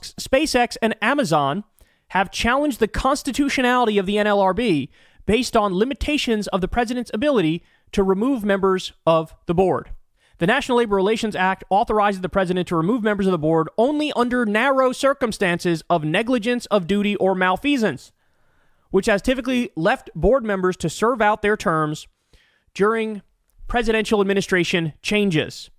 SpaceX, and Amazon have challenged the constitutionality of the NLRB based on limitations of the president's ability to remove members of the board. The National Labor Relations Act authorizes the president to remove members of the board only under narrow circumstances of negligence of duty or malfeasance, which has typically left board members to serve out their terms during presidential administration changes.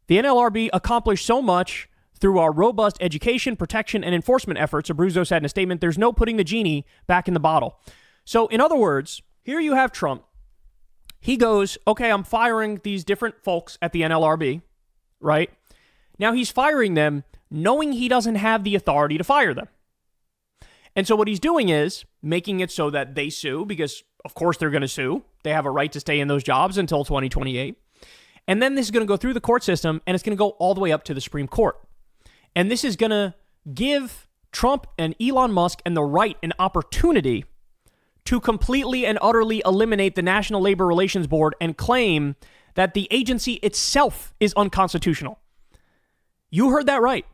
The NLRB accomplished so much through our robust education, protection, and enforcement efforts, Abruzzo said in a statement. There's no putting the genie back in the bottle. So, in other words, here you have Trump. He goes, okay, I'm firing these different folks at the NLRB, right? Now he's firing them knowing he doesn't have the authority to fire them. And so what he's doing is making it so that they sue, because of course they're going to sue. They have a right to stay in those jobs until 2028. And then this is going to go through the court system, and it's going to go all the way up to the Supreme Court. And this is going to give Trump and Elon Musk and the right an opportunity to completely and utterly eliminate the National Labor Relations Board and claim that the agency itself is unconstitutional. You heard that right.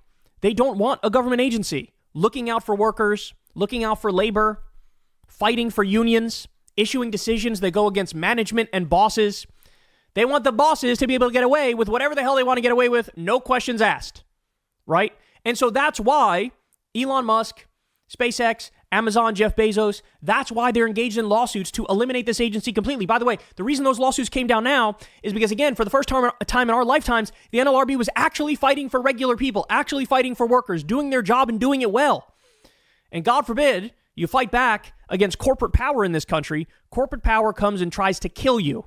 They don't want a government agency looking out for workers, looking out for labor, fighting for unions, issuing decisions that go against management and bosses. They want the bosses to be able to get away with whatever the hell they want to get away with, no questions asked, right? And so that's why Elon Musk, SpaceX, Amazon, Jeff Bezos, that's why they're engaged in lawsuits to eliminate this agency completely. By the way, the reason those lawsuits came down now is because, again, for the first time in our lifetimes, the NLRB was actually fighting for regular people, actually fighting for workers, doing their job and doing it well. And God forbid you fight back against corporate power in this country. Corporate power comes and tries to kill you.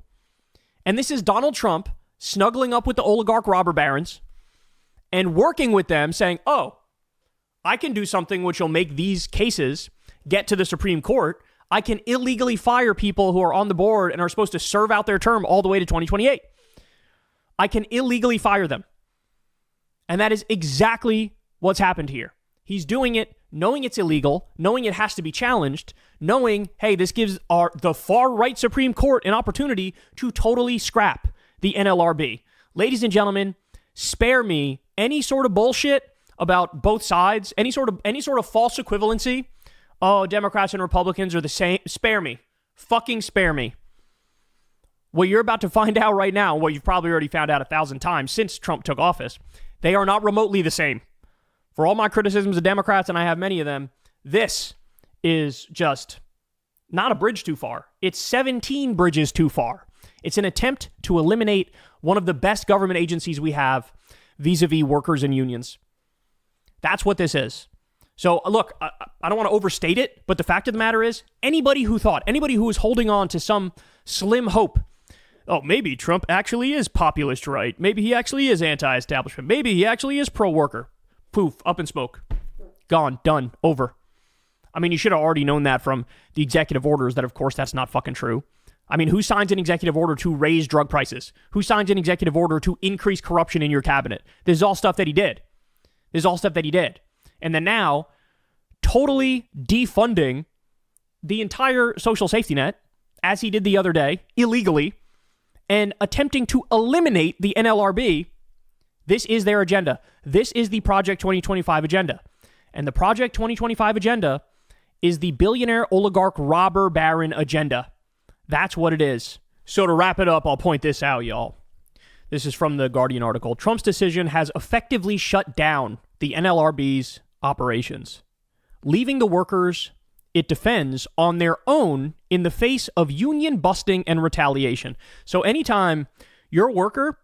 And this is Donald Trump snuggling up with the oligarch robber barons and working with them saying, oh, I can do something which will make these cases get to the Supreme Court. I can illegally fire people who are on the board and are supposed to serve out their term all the way to 2028. I can illegally fire them. And that is exactly what's happened here. He's doing it knowing it's illegal, knowing it has to be challenged, knowing, hey, this gives the far-right Supreme Court an opportunity to totally scrap the NLRB. Ladies and gentlemen, spare me any sort of bullshit about both sides, any sort of false equivalency. Oh, Democrats and Republicans are the same. Spare me. Fucking spare me. What you're about to find out right now, what you've probably already found out 1,000 times since Trump took office, they are not remotely the same. For all my criticisms of Democrats, and I have many of them, this is just not a bridge too far. It's 17 bridges too far. It's an attempt to eliminate one of the best government agencies we have vis-a-vis workers and unions. That's what this is. So look, I don't want to overstate it, but the fact of the matter is, anybody who was holding on to some slim hope, oh, maybe Trump actually is populist right, maybe he actually is anti-establishment, maybe he actually is pro-worker, poof, up in smoke, gone, done, over. I mean, you should have already known that from the executive orders that, of course, that's not fucking true. I mean, who signs an executive order to raise drug prices? Who signs an executive order to increase corruption in your cabinet? This is all stuff that he did. And then now, totally defunding the entire social safety net, as he did the other day, illegally, and attempting to eliminate the NLRB. This is their agenda. This is the Project 2025 agenda. And the Project 2025 agenda is the billionaire oligarch robber baron agenda. That's what it is. So to wrap it up, I'll point this out, y'all. This is from the Guardian article. Trump's decision has effectively shut down the NLRB's operations, leaving the workers it defends on their own in the face of union busting and retaliation. So anytime you're a worker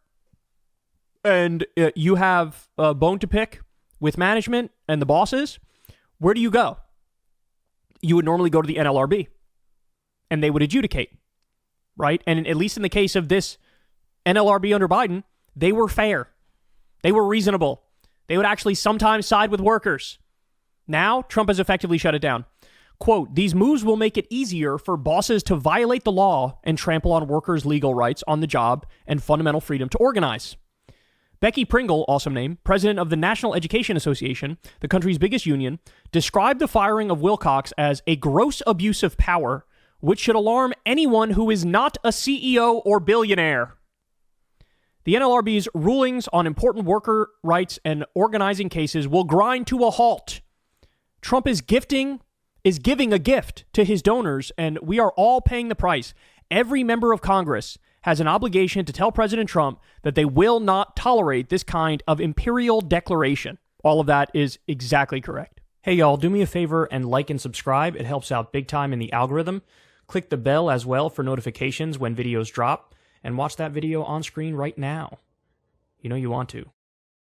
and you have a bone to pick with management and the bosses, where do you go? You would normally go to the NLRB and they would adjudicate, right? And at least in the case of this NLRB under Biden, they were fair. They were reasonable. They would actually sometimes side with workers. Now, Trump has effectively shut it down. Quote, these moves will make it easier for bosses to violate the law and trample on workers' legal rights on the job and fundamental freedom to organize. Becky Pringle, awesome name, president of the National Education Association, the country's biggest union, described the firing of Wilcox as a gross abuse of power, which should alarm anyone who is not a CEO or billionaire. The NLRB's rulings on important worker rights and organizing cases will grind to a halt. Trump is giving a gift to his donors, and we are all paying the price. Every member of Congress has an obligation to tell President Trump that they will not tolerate this kind of imperial declaration. All of that is exactly correct. Hey, y'all, do me a favor and like and subscribe. It helps out big time in the algorithm. Click the bell as well for notifications when videos drop, and watch that video on screen right now. You know you want to.